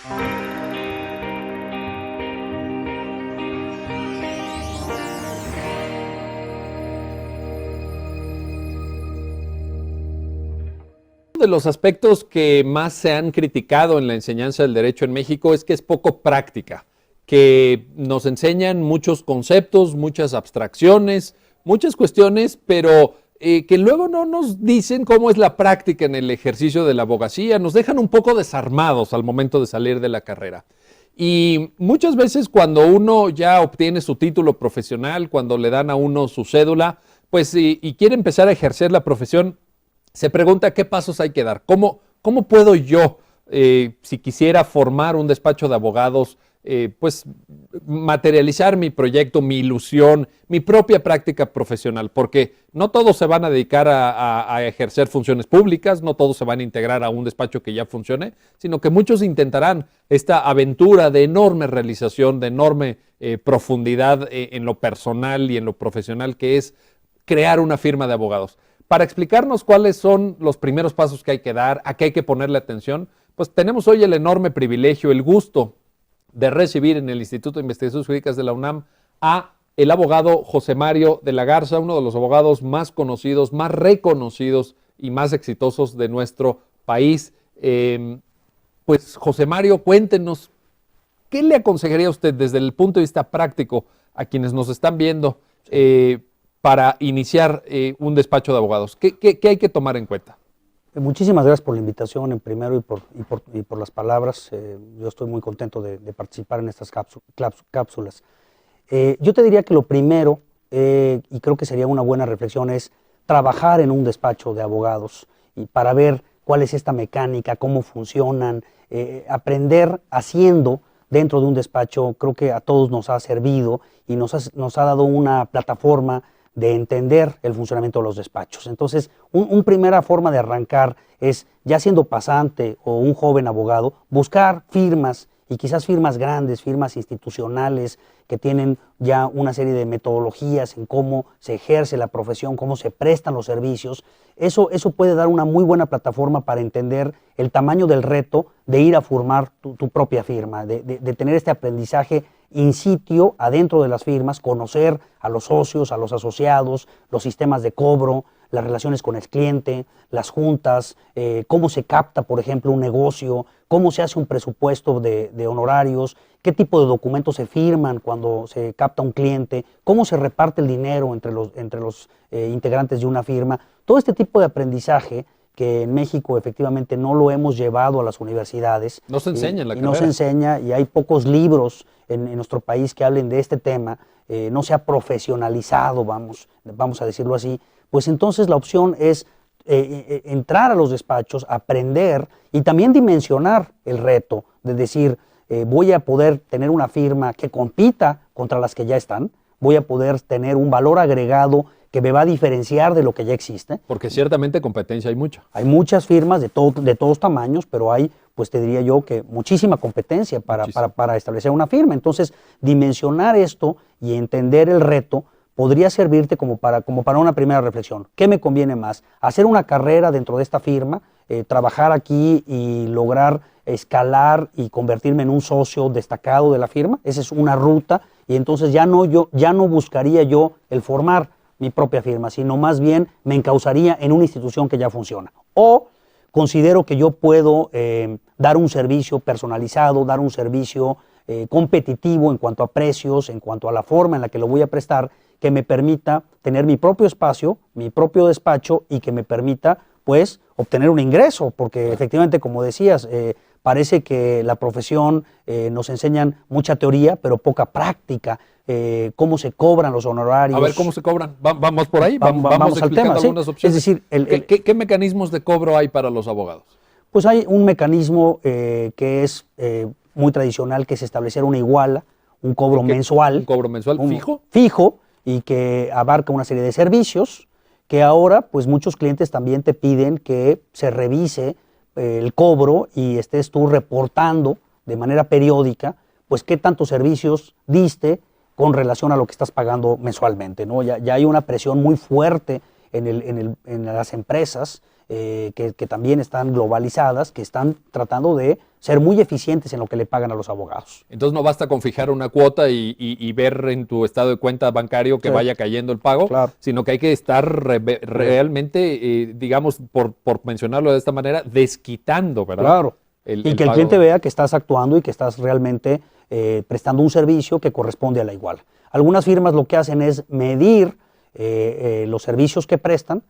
De los aspectos que más se han criticado en la enseñanza del derecho en México es que es poco práctica, que nos enseñan muchos conceptos, muchas abstracciones, muchas cuestiones, pero que luego no nos dicen cómo es la práctica en el ejercicio de la abogacía, nos dejan un poco desarmados al momento de salir de la carrera. Y muchas veces cuando uno ya obtiene su título profesional, cuando le dan a uno su cédula, pues y quiere empezar a ejercer la profesión, se pregunta qué pasos hay que dar. ¿Cómo puedo yo, si quisiera formar un despacho de abogados, pues materializar mi proyecto, mi ilusión, mi propia práctica profesional? Porque no todos se van a dedicar a ejercer funciones públicas, no todos se van a integrar a un despacho que ya funcione, sino que muchos intentarán esta aventura de enorme realización, de enorme profundidad en lo personal y en lo profesional, que es crear una firma de abogados. Para explicarnos cuáles son los primeros pasos que hay que dar, a qué hay que ponerle atención, pues tenemos hoy el enorme privilegio, el gusto de recibir en el Instituto de Investigaciones Jurídicas de la UNAM a el abogado José Mario de la Garza, uno de los abogados más conocidos, más reconocidos y más exitosos de nuestro país. Pues José Mario, cuéntenos, ¿qué le aconsejaría a usted desde el punto de vista práctico a quienes nos están viendo para iniciar un despacho de abogados? ¿Qué hay que tomar en cuenta? Muchísimas gracias por la invitación en primero y por las palabras. Yo estoy muy contento de participar en estas cápsulas. Yo te diría que lo primero, y creo que sería una buena reflexión, es trabajar en un despacho de abogados y para ver cuál es esta mecánica, cómo funcionan, aprender haciendo dentro de un despacho. Creo que a todos nos ha servido y nos ha dado una plataforma de entender el funcionamiento de los despachos. Entonces, una primera forma de arrancar es, ya siendo pasante o un joven abogado, buscar firmas, y quizás firmas grandes, firmas institucionales, que tienen ya una serie de metodologías en cómo se ejerce la profesión, cómo se prestan los servicios. Eso puede dar una muy buena plataforma para entender el tamaño del reto de ir a formar tu propia firma, de tener este aprendizaje in situ, adentro de las firmas, conocer a los socios, a los asociados, los sistemas de cobro, las relaciones con el cliente, las juntas, cómo se capta, por ejemplo, un negocio, cómo se hace un presupuesto de honorarios, qué tipo de documentos se firman cuando se capta un cliente, cómo se reparte el dinero entre los integrantes de una firma. Todo este tipo de aprendizaje que en México efectivamente no lo hemos llevado a las universidades. No se enseña en la carrera. No se enseña, y hay pocos libros en nuestro país que hablen de este tema. No se ha profesionalizado, vamos a decirlo así. Pues entonces la opción es entrar a los despachos, aprender y también dimensionar el reto de decir, voy a poder tener una firma que compita contra las que ya están, voy a poder tener un valor agregado que me va a diferenciar de lo que ya existe. Porque ciertamente competencia hay mucha. Hay muchas firmas de todos tamaños, pero hay, pues te diría yo, que muchísima competencia para establecer una firma. Entonces, dimensionar esto y entender el reto podría servirte como para una primera reflexión. ¿Qué me conviene más? ¿Hacer una carrera dentro de esta firma, trabajar aquí y lograr escalar y convertirme en un socio destacado de la firma? Esa es una ruta, y entonces ya no buscaría yo el formar mi propia firma, sino más bien me encauzaría en una institución que ya funciona. O considero que yo puedo dar un servicio personalizado, dar un servicio competitivo en cuanto a precios, en cuanto a la forma en la que lo voy a prestar, que me permita tener mi propio espacio, mi propio despacho, y que me permita, pues, obtener un ingreso, porque efectivamente, como decías, parece que la profesión nos enseñan mucha teoría, pero poca práctica. Cómo se cobran los honorarios. A ver, ¿cómo se cobran? Vamos por ahí, vamos al tema, algunas opciones. Es decir, ¿Qué mecanismos de cobro hay para los abogados? Pues hay un mecanismo que es muy tradicional, que es establecer una iguala, un cobro mensual. ¿Un cobro mensual fijo? Fijo, y que abarca una serie de servicios, que ahora pues muchos clientes también te piden que se revise el cobro y estés tú reportando de manera periódica pues qué tantos servicios diste con relación a lo que estás pagando mensualmente, ¿no? Ya hay una presión muy fuerte en las empresas que también están globalizadas, que están tratando de ser muy eficientes en lo que le pagan a los abogados. Entonces no basta con fijar una cuota y ver en tu estado de cuenta bancario que vaya cayendo el pago, claro, sino que hay que estar realmente, digamos, por mencionarlo de esta manera, desquitando, ¿verdad? Claro. Y que el cliente vea que estás actuando y que estás realmente prestando un servicio que corresponde a la igual. Algunas firmas lo que hacen es medir los servicios que prestan,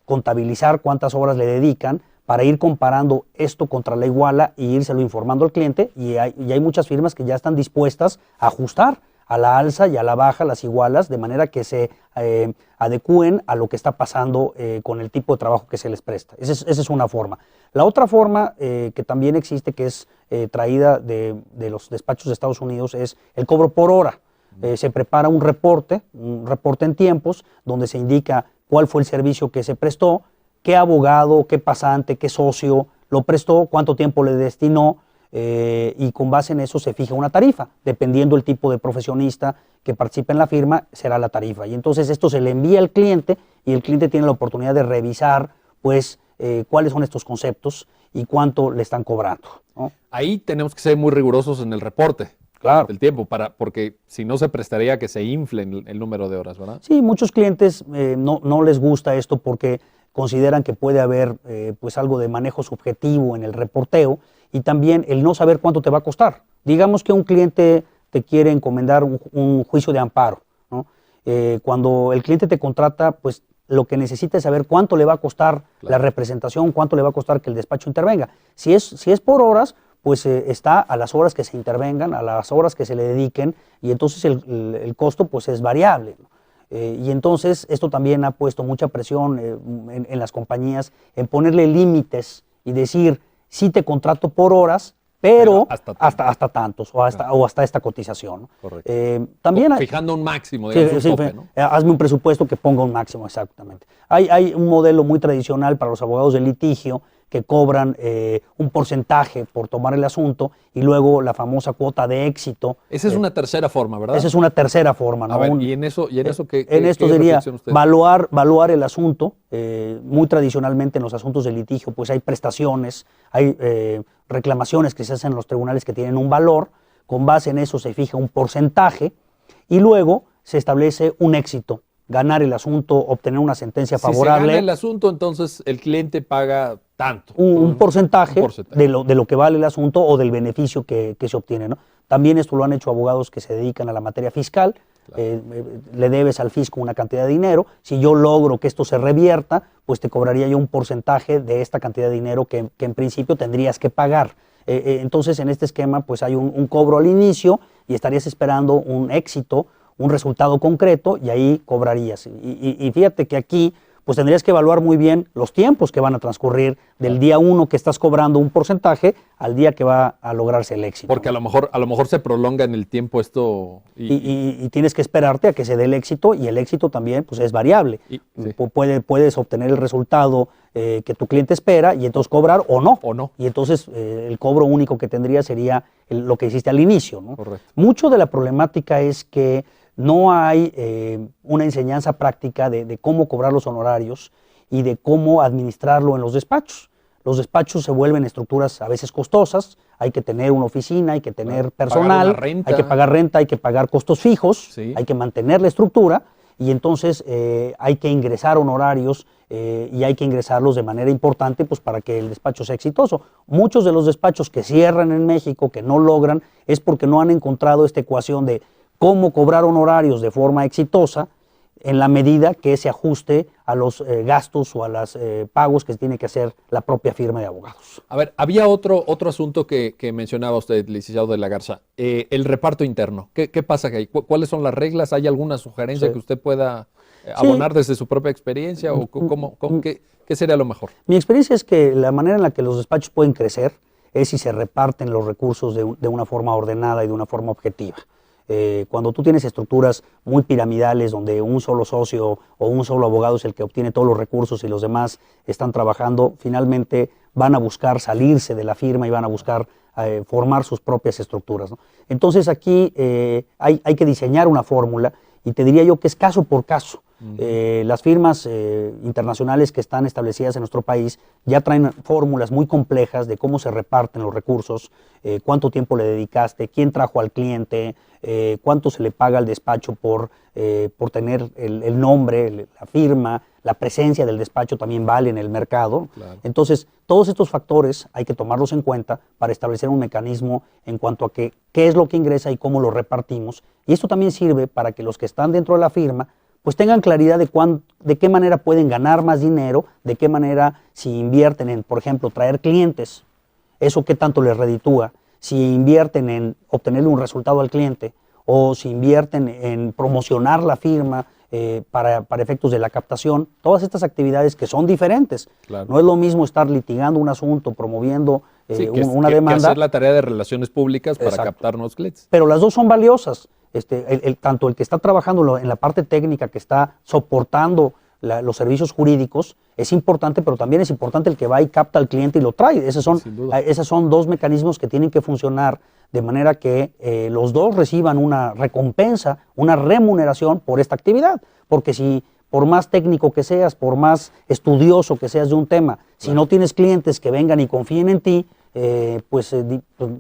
contabilizar cuántas horas le dedican para ir comparando esto contra la iguala y írselo informando al cliente, y hay muchas firmas que ya están dispuestas a ajustar a la alza y a la baja las igualas de manera que se adecúen a lo que está pasando con el tipo de trabajo que se les presta. Esa es una forma. La otra forma que también existe, que es traída de los despachos de Estados Unidos, es el cobro por hora. Se prepara un reporte en tiempos, donde se indica cuál fue el servicio que se prestó, qué abogado, qué pasante, qué socio lo prestó, cuánto tiempo le destinó, y con base en eso se fija una tarifa. Dependiendo del tipo de profesionista que participe en la firma, será la tarifa. Y entonces esto se le envía al cliente y el cliente tiene la oportunidad de revisar pues, cuáles son estos conceptos y cuánto le están cobrando, ¿no? Ahí tenemos que ser muy rigurosos en el reporte. Claro. Del tiempo, porque si no se prestaría que se infle el número de horas, ¿verdad? Sí, muchos clientes no les gusta esto porque consideran que puede haber pues algo de manejo subjetivo en el reporteo, y también el no saber cuánto te va a costar. Digamos que un cliente te quiere encomendar un juicio de amparo, ¿no? Cuando el cliente te contrata, pues lo que necesita es saber cuánto le va a costar la representación, cuánto le va a costar que el despacho intervenga. Si es por horas, pues está a las horas que se intervengan, a las horas que se le dediquen, y entonces el costo pues es variable, ¿no? Y entonces esto también ha puesto mucha presión en las compañías en ponerle límites y decir, sí te contrato por horas, pero hasta tantos o hasta esta cotización, ¿no? Correcto. También fijando un máximo, digamos, un tope, ¿no? Hazme un presupuesto que ponga un máximo, exactamente. Hay un modelo muy tradicional para los abogados de litigio que cobran un porcentaje por tomar el asunto, y luego la famosa cuota de éxito. Esa es una tercera forma, ¿verdad? Esa es una tercera forma, ¿no? A ver, ¿y en eso qué En esto qué sería reflexiona usted? valuar el asunto. Muy tradicionalmente en los asuntos de litigio pues hay prestaciones, hay reclamaciones que se hacen en los tribunales que tienen un valor. Con base en eso se fija un porcentaje y luego se establece un éxito. Ganar el asunto, obtener una sentencia favorable. Si se gana el asunto, entonces el cliente paga tanto. Un porcentaje de lo que vale el asunto o del beneficio que se obtiene, ¿no? También esto lo han hecho abogados que se dedican a la materia fiscal. Claro. Le debes al fisco una cantidad de dinero. Si yo logro que esto se revierta, pues te cobraría yo un porcentaje de esta cantidad de dinero que en principio tendrías que pagar. Entonces, en este esquema, pues hay un cobro al inicio y estarías esperando un éxito, un resultado concreto, y ahí cobrarías. Y fíjate que aquí pues tendrías que evaluar muy bien los tiempos que van a transcurrir del día 1 que estás cobrando un porcentaje al día que va a lograrse el éxito. Porque a lo mejor se prolonga en el tiempo esto. Y tienes que esperarte a que se dé el éxito, y el éxito también pues es variable. Sí. Puedes obtener el resultado que tu cliente espera y entonces cobrar o no. Y entonces el cobro único que tendría sería lo que hiciste al inicio, ¿no? Correcto. Mucho de la problemática es que no hay una enseñanza práctica de cómo cobrar los honorarios y de cómo administrarlo en los despachos. Los despachos se vuelven estructuras a veces costosas, hay que tener una oficina, hay que tener personal, hay que pagar renta, hay que pagar costos fijos, sí, hay que mantener la estructura, y entonces hay que ingresar honorarios y hay que ingresarlos de manera importante pues, para que el despacho sea exitoso. Muchos de los despachos que cierran en México, que no logran, es porque no han encontrado esta ecuación de cómo cobrar honorarios de forma exitosa en la medida que se ajuste a los gastos o a los pagos que tiene que hacer la propia firma de abogados. A ver, había otro asunto que mencionaba usted, licenciado de la Garza, el reparto interno. ¿Qué pasa ahí? ¿Cuáles son las reglas? ¿Hay alguna sugerencia que usted pueda abonar desde su propia experiencia? ¿O qué sería lo mejor? Mi experiencia es que la manera en la que los despachos pueden crecer es si se reparten los recursos de una forma ordenada y de una forma objetiva. Cuando tú tienes estructuras muy piramidales donde un solo socio o un solo abogado es el que obtiene todos los recursos y los demás están trabajando, finalmente van a buscar salirse de la firma y van a buscar formar sus propias estructuras, ¿no? Entonces aquí hay que diseñar una fórmula, y te diría yo que es caso por caso. Las firmas internacionales que están establecidas en nuestro país ya traen fórmulas muy complejas de cómo se reparten los recursos, cuánto tiempo le dedicaste, quién trajo al cliente, cuánto se le paga al despacho por tener el nombre, la firma, la presencia del despacho también vale en el mercado. Claro. Entonces, todos estos factores hay que tomarlos en cuenta para establecer un mecanismo en cuanto a qué es lo que ingresa y cómo lo repartimos. Y esto también sirve para que los que están dentro de la firma pues tengan claridad de qué manera pueden ganar más dinero, de qué manera si invierten en, por ejemplo, traer clientes, eso qué tanto les reditúa, si invierten en obtenerle un resultado al cliente o si invierten en promocionar la firma para efectos de la captación, todas estas actividades que son diferentes. Claro. No es lo mismo estar litigando un asunto, promoviendo una demanda. Que hacer la tarea de relaciones públicas para Exacto. captar nuevos clientes. Pero las dos son valiosas. Tanto el que está trabajando en la parte técnica, que está soportando los servicios jurídicos, es importante, pero también es importante el que va y capta al cliente y lo trae. Esos son dos mecanismos que tienen que funcionar de manera que los dos reciban una recompensa, una remuneración por esta actividad. Porque si por más técnico que seas, por más estudioso que seas de un tema, si no tienes clientes que vengan y confíen en ti,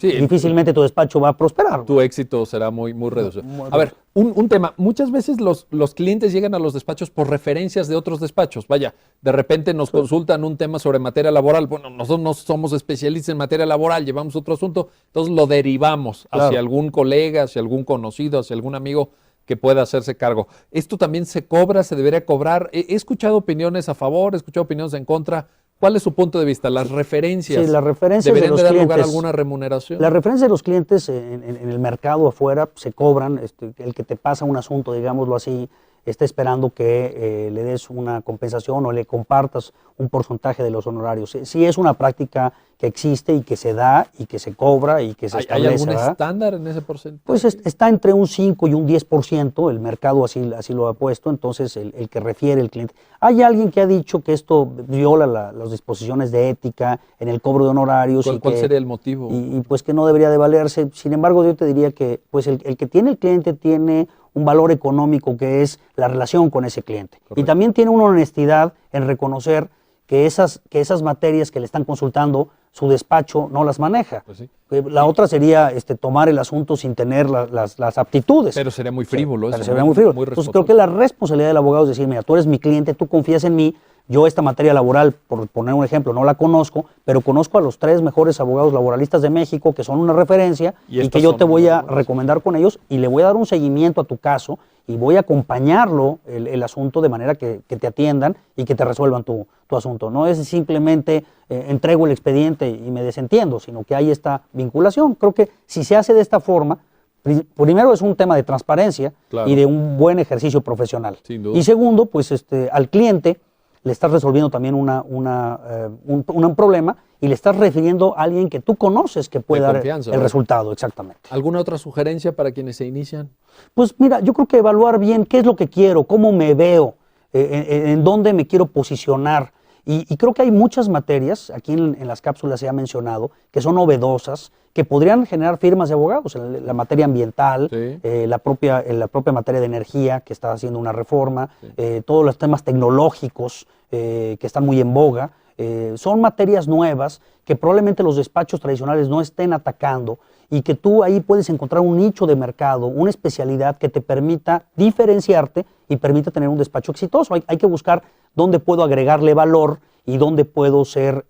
difícilmente tu despacho va a prosperar. Tu éxito será muy reducido. A ver, un tema. Muchas veces los clientes llegan a los despachos por referencias de otros despachos. Vaya, de repente nos consultan un tema sobre materia laboral. Bueno, nosotros no somos especialistas en materia laboral, llevamos otro asunto, entonces lo derivamos hacia algún colega, hacia algún conocido, hacia algún amigo que pueda hacerse cargo. ¿Esto también se cobra, se debería cobrar? He escuchado opiniones a favor, he escuchado opiniones en contra. ¿Cuál es su punto de vista? Las referencias. Sí, las referencias ¿deberían de dar los lugar a clientes, alguna remuneración? Las referencias de los clientes en el mercado afuera se cobran. El que te pasa un asunto, digámoslo así, está esperando que le des una compensación o le compartas un porcentaje de los honorarios. Sí es una práctica que existe y que se da y que se cobra y que se establece. ¿Hay algún ¿verdad? estándar en ese porcentaje? Pues está entre un 5 y un 10%, el mercado así lo ha puesto, entonces el que refiere el cliente. Hay alguien que ha dicho que esto viola las disposiciones de ética en el cobro de honorarios. ¿Cuál sería el motivo? Y pues que no debería de valerse. Sin embargo, yo te diría que pues el que tiene el cliente tiene un valor económico que es la relación con ese cliente. Correcto. Y también tiene una honestidad en reconocer que esas materias que le están consultando, su despacho no las maneja. Pues sí. La otra sería tomar el asunto sin tener las aptitudes. Pero sería muy frívolo. Pero sería muy frívolo. Entonces creo que la responsabilidad del abogado es decir, mira, tú eres mi cliente, tú confías en mí, yo esta materia laboral, por poner un ejemplo, no la conozco, pero conozco a los 3 mejores abogados laboralistas de México que son una referencia y que yo te voy a recomendar con ellos y le voy a dar un seguimiento a tu caso y voy a acompañarlo el asunto de manera que te atiendan y que te resuelvan tu asunto. No es simplemente entrego el expediente y me desentiendo, sino que hay esta vinculación. Creo que si se hace de esta forma, primero es un tema de transparencia y de un buen ejercicio profesional. Sin duda. Y segundo, pues al cliente le estás resolviendo también un problema y le estás refiriendo a alguien que tú conoces que puede dar el resultado, exactamente. ¿Alguna otra sugerencia para quienes se inician? Pues mira, yo creo que evaluar bien qué es lo que quiero, cómo me veo, en dónde me quiero posicionar. Y creo que hay muchas materias, aquí en las cápsulas se ha mencionado, que son novedosas, que podrían generar firmas de abogados. La materia ambiental, sí. la propia materia de energía, que está haciendo una reforma, sí. Todos los temas tecnológicos que están muy en boga. Son materias nuevas que probablemente los despachos tradicionales no estén atacando y que tú ahí puedes encontrar un nicho de mercado, una especialidad que te permita diferenciarte y permita tener un despacho exitoso. Hay que buscar dónde puedo agregarle valor y dónde puedo ser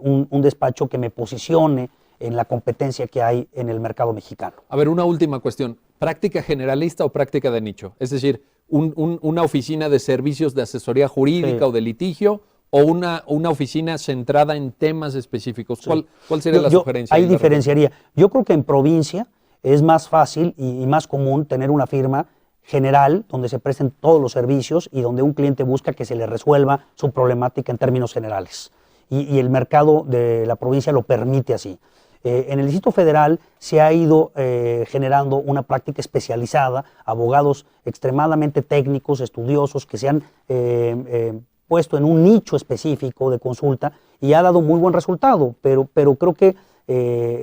un despacho que me posicione en la competencia que hay en el mercado mexicano. A ver, una última cuestión. ¿Práctica generalista o práctica de nicho? Es decir, una oficina de servicios de asesoría jurídica sí. o de litigio o una oficina centrada en temas específicos. Sí. ¿Cuál sería la sugerencia? Ahí diferenciaría. Yo creo que en provincia es más fácil y más común tener una firma general donde se presten todos los servicios y donde un cliente busca que se le resuelva su problemática en términos generales. Y el mercado de la provincia lo permite así. En el Distrito Federal se ha ido generando una práctica especializada, abogados extremadamente técnicos, estudiosos, que se han puesto en un nicho específico de consulta y ha dado muy buen resultado, pero creo que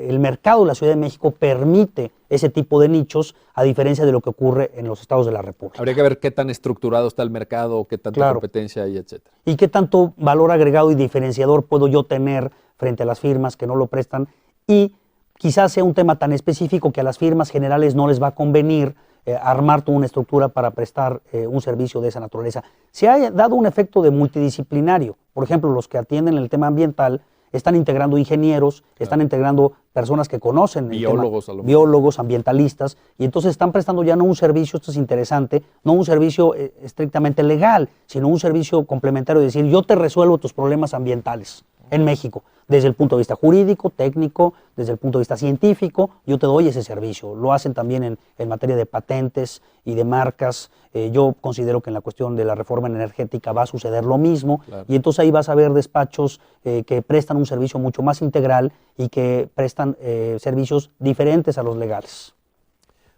el mercado de la Ciudad de México permite ese tipo de nichos, a diferencia de lo que ocurre en los estados de la República. Habría que ver qué tan estructurado está el mercado, qué tanta competencia hay, etcétera. Y qué tanto valor agregado y diferenciador puedo yo tener frente a las firmas que no lo prestan, y quizás sea un tema tan específico que a las firmas generales no les va a convenir armar toda una estructura para prestar un servicio de esa naturaleza. Se ha dado un efecto de multidisciplinario. Por ejemplo, los que atienden el tema ambiental están integrando ingenieros, están integrando personas que conocen biólogos, el tema, biólogos, ambientalistas, y entonces están prestando ya no un servicio, esto es interesante, no un servicio estrictamente legal, sino un servicio complementario, de decir, yo te resuelvo tus problemas ambientales en México, desde el punto de vista jurídico, técnico, desde el punto de vista científico, yo te doy ese servicio. Lo hacen también en materia de patentes y de marcas. Yo considero que en la cuestión de la reforma energética va a suceder lo mismo, claro. Y entonces ahí vas a ver despachos que prestan un servicio mucho más integral y que prestan servicios diferentes a los legales.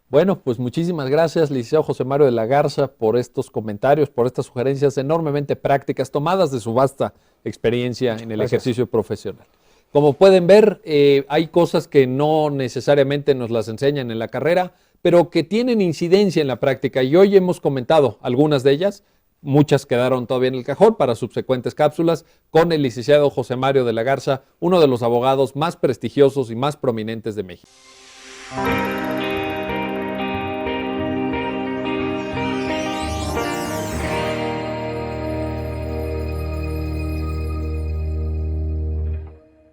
Bueno, pues muchísimas gracias, licenciado José Mario de la Garza, por estos comentarios, por estas sugerencias enormemente prácticas, tomadas de su vasta experiencia en el ejercicio profesional. Como pueden ver, hay cosas que no necesariamente nos las enseñan en la carrera, pero que tienen incidencia en la práctica, y hoy hemos comentado algunas de ellas. Muchas quedaron todavía en el cajón para subsecuentes cápsulas con el licenciado José Mario de la Garza, uno de los abogados más prestigiosos y más prominentes de México.